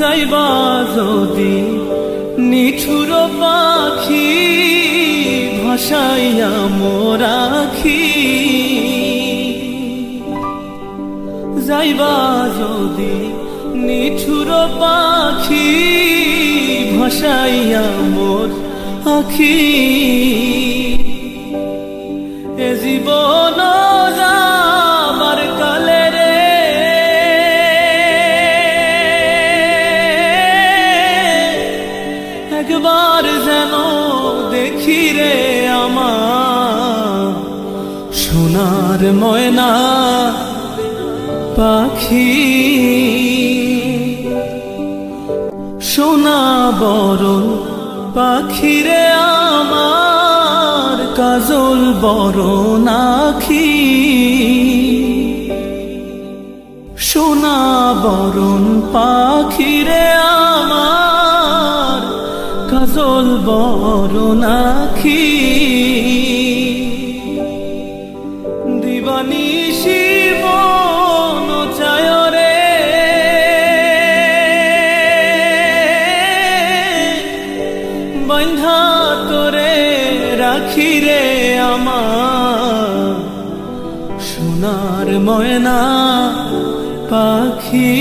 যাইবা যদি নিঠুর পাখি ভাসাইয়া মোর আখি যাইবা যদি নিঠুর পাখি ভাসাইয়া মোর আখি এ জীবন যাবার কালে রে একবার যেন দেখি রে আমার সোনার ময়না পাখি সোনা বরণ পাখি রে আমার কাজল বরণ আখি সোনা বরণ পাখি রে আমার কাজল বরণ আখি দিবানিশি মন চায় রে বন্ধা তোরে রাখি রে আমার সোনার ময়না পাখি।